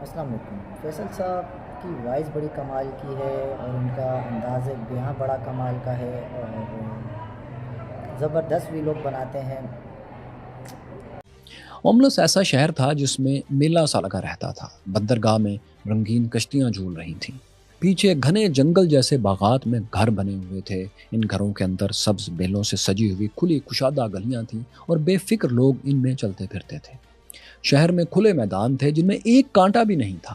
السلام علیکم فیصل صاحب کی وائس بڑی کمال کی ہے اور ان کا انداز بیاں بڑا کمال کا ہے اور زبردست ویلوگ بناتے ہیں۔ اوملس ایسا شہر تھا جس میں میلہ سا لگا رہتا تھا۔ بندرگاہ میں رنگین کشتیاں جھول رہی تھیں، پیچھے گھنے جنگل جیسے باغات میں گھر بنے ہوئے تھے۔ ان گھروں کے اندر سبز بیلوں سے سجی ہوئی کھلی کشادہ گلیاں تھیں اور بے فکر لوگ ان میں چلتے پھرتے تھے۔ شہر میں کھلے میدان تھے جن میں ایک کانٹا بھی نہیں تھا۔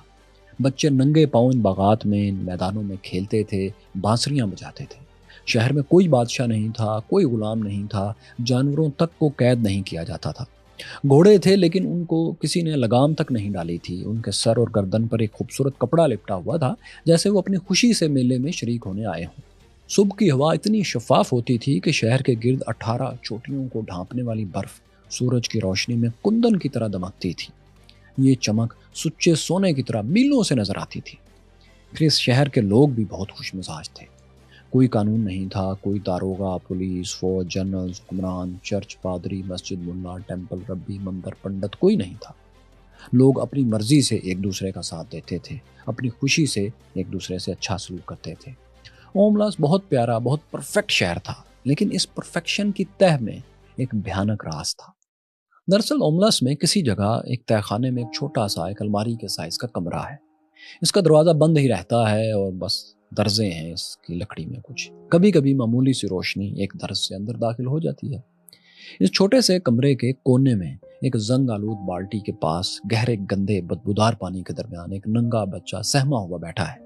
بچے ننگے پاؤں ان باغات میں، ان میدانوں میں کھیلتے تھے، بانسریاں بجاتے تھے۔ شہر میں کوئی بادشاہ نہیں تھا، کوئی غلام نہیں تھا، جانوروں تک کو قید نہیں کیا جاتا تھا۔ گھوڑے تھے لیکن ان کو کسی نے لگام تک نہیں ڈالی تھی۔ ان کے سر اور گردن پر ایک خوبصورت کپڑا لپٹا ہوا تھا، جیسے وہ اپنی خوشی سے میلے میں شریک ہونے آئے ہوں۔ صبح کی ہوا اتنی شفاف ہوتی تھی کہ شہر کے گرد 18 چوٹیوں کو ڈھانپنے والی برف سورج کی روشنی میں کندن کی طرح دمکتی تھی۔ یہ چمک سچے سونے کی طرح میلوں سے نظر آتی تھی۔ پھر اس شہر کے لوگ بھی بہت خوش مزاج تھے۔ کوئی قانون نہیں تھا، کوئی داروغہ، پولیس، فوج، جنرل، حکمران، چرچ، پادری، مسجد ملا، ٹیمپل ربی، مندر پنڈت، کوئی نہیں تھا۔ لوگ اپنی مرضی سے ایک دوسرے کا ساتھ دیتے تھے، اپنی خوشی سے ایک دوسرے سے اچھا سلوک کرتے تھے۔ اوملاس بہت پیارا، بہت پرفیکٹ شہر تھا، لیکن اس پرفیکشن کی تہ میں ایک بھیانک راز تھا۔ دراصل اوملاس میں کسی جگہ ایک تہہ خانے میں ایک چھوٹا سا ایک الماری کے سائز کا کمرہ ہے۔ اس کا دروازہ بند ہی رہتا ہے اور بس درزے ہیں اس کی لکڑی میں کچھ۔ کبھی کبھی معمولی سی روشنی ایک درز سے اندر داخل ہو جاتی ہے۔ اس چھوٹے سے کمرے کے کونے میں ایک زنگ آلود بالٹی کے پاس گہرے گندے بدبودار پانی کے درمیان ایک ننگا بچہ سہما ہوا بیٹھا ہے۔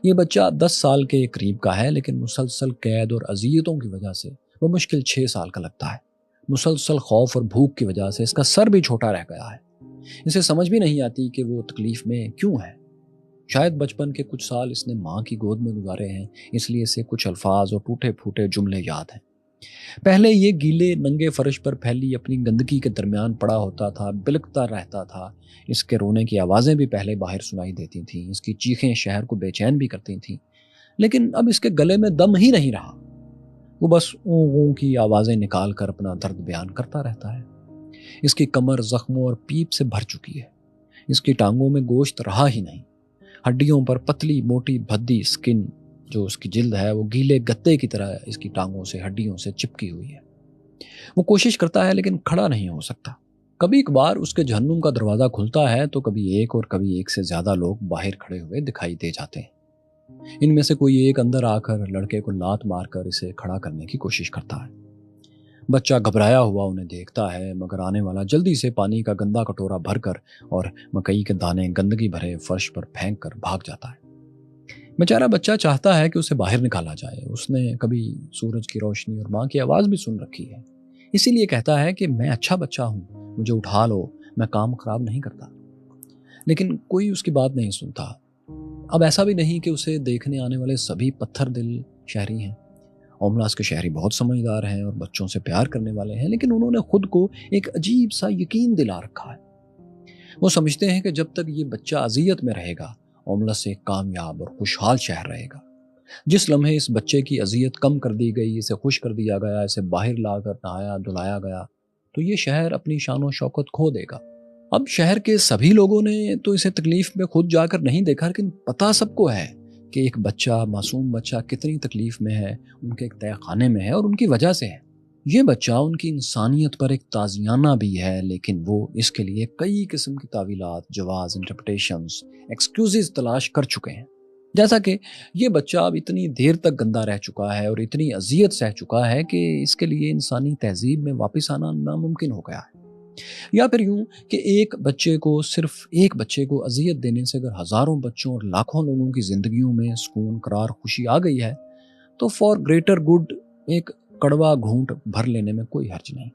یہ بچہ 10 سال کے قریب کا ہے، لیکن مسلسل قید اور اذیتوں کی وجہ سے وہ مشکل 6 سال کا لگتا ہے۔ مسلسل خوف اور بھوک کی وجہ سے اس کا سر بھی چھوٹا رہ گیا ہے۔ اسے سمجھ بھی نہیں آتی کہ وہ تکلیف میں کیوں ہے۔ شاید بچپن کے کچھ سال اس نے ماں کی گود میں گزارے ہیں، اس لیے اسے کچھ الفاظ اور ٹوٹے پھوٹے جملے یاد ہیں۔ پہلے یہ گیلے ننگے فرش پر پھیلی اپنی گندگی کے درمیان پڑا ہوتا تھا، بلکتا رہتا تھا۔ اس کے رونے کی آوازیں بھی پہلے باہر سنائی دیتی تھیں، اس کی چیخیں شہر کو بے چین بھی کرتی تھیں، لیکن اب اس کے گلے میں دم ہی نہیں رہا۔ وہ بس اوں اوں کی آوازیں نکال کر اپنا درد بیان کرتا رہتا ہے۔ اس کی کمر زخموں اور پیپ سے بھر چکی ہے۔ اس کی ٹانگوں میں گوشت رہا ہی نہیں۔ ہڈیوں پر پتلی موٹی بھدی سکن، جو اس کی جلد ہے وہ گیلے گتے کی طرح اس کی ٹانگوں سے ہڈیوں سے چپکی ہوئی ہے۔ وہ کوشش کرتا ہے لیکن کھڑا نہیں ہو سکتا۔ کبھی کبھار اس کے جہنم کا دروازہ کھلتا ہے تو کبھی ایک اور کبھی ایک سے زیادہ لوگ باہر کھڑے ہوئے دکھائی دے جاتے ہیں۔ ان میں سے کوئی ایک اندر آ کر لڑکے کو لات مار کر اسے کھڑا کرنے کی کوشش کرتا ہے۔ بچہ گھبرایا ہوا انہیں دیکھتا ہے، مگر آنے والا جلدی سے پانی کا گندا کٹورا بھر کر اور مکئی کے دانے گندگی بھرے فرش پر پھینک کر بھاگ جاتا ہے۔ بیچارہ بچہ چاہتا ہے کہ اسے باہر نکالا جائے۔ اس نے کبھی سورج کی روشنی اور ماں کی آواز بھی سن رکھی ہے، اسی لیے کہتا ہے کہ میں اچھا بچہ ہوں، مجھے اٹھا لو، میں کام خراب نہیں کرتا۔ لیکن کوئی اس کی بات نہیں سنتا۔ اب ایسا بھی نہیں کہ اسے دیکھنے آنے والے سبھی پتھر دل شہری ہیں۔ اوملاس کے شہری بہت سمجھدار ہیں اور بچوں سے پیار کرنے والے ہیں، لیکن انہوں نے خود کو ایک عجیب سا یقین دلا رکھا ہے۔ وہ سمجھتے ہیں کہ جب تک یہ بچہ اذیت میں رہے گا، اوملس ایک کامیاب اور خوشحال شہر رہے گا۔ جس لمحے اس بچے کی اذیت کم کر دی گئی، اسے خوش کر دیا گیا، اسے باہر لا کر نہایا دھلایا گیا، تو یہ شہر اپنی شان و شوکت کھو دے گا۔ اب شہر کے سبھی لوگوں نے تو اسے تکلیف میں خود جا کر نہیں دیکھا، لیکن پتہ سب کو ہے کہ ایک بچہ، معصوم بچہ کتنی تکلیف میں ہے، ان کے ایک تہہ خانے میں ہے اور ان کی وجہ سے ہے۔ یہ بچہ ان کی انسانیت پر ایک تازیانہ بھی ہے، لیکن وہ اس کے لیے کئی قسم کی تعویلات، جواز، انٹرپریٹیشنز، ایکسکیوزز تلاش کر چکے ہیں۔ جیسا کہ یہ بچہ اب اتنی دیر تک گندا رہ چکا ہے اور اتنی اذیت سہ چکا ہے کہ اس کے لیے انسانی تہذیب میں واپس آنا ناممکن ہو گیا ہے۔ یا پھر یوں کہ صرف ایک بچے کو اذیت دینے سے اگر ہزاروں بچوں اور لاکھوں لوگوں کی زندگیوں میں سکون، قرار، خوشی آ گئی ہے، تو فار گریٹر گڈ ایک کڑوا گھونٹ بھر لینے میں کوئی حرج نہیں۔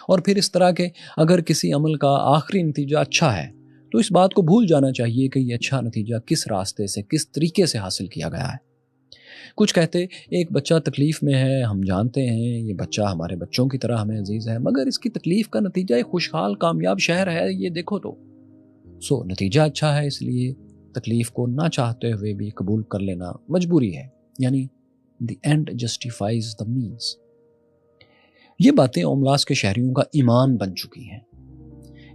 اور پھر اس طرح کے اگر کسی عمل کا آخری نتیجہ اچھا ہے تو اس بات کو بھول جانا چاہیے کہ یہ اچھا نتیجہ کس راستے سے، کس طریقے سے حاصل کیا گیا ہے۔ کچھ کہتے ایک بچہ تکلیف میں ہے، ہم جانتے ہیں یہ بچہ ہمارے بچوں کی طرح ہمیں عزیز ہے، مگر اس کی تکلیف کا نتیجہ ایک خوشحال کامیاب شہر ہے، یہ دیکھو تو۔ نتیجہ اچھا ہے، اس لیے تکلیف کو نہ چاہتے ہوئے بھی قبول کر لینا مجبوری ہے، یعنی the end justifies the means۔ یہ باتیں اوملاس کے شہریوں کا ایمان بن چکی ہیں۔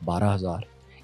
12,000,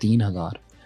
3,000,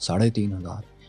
3,500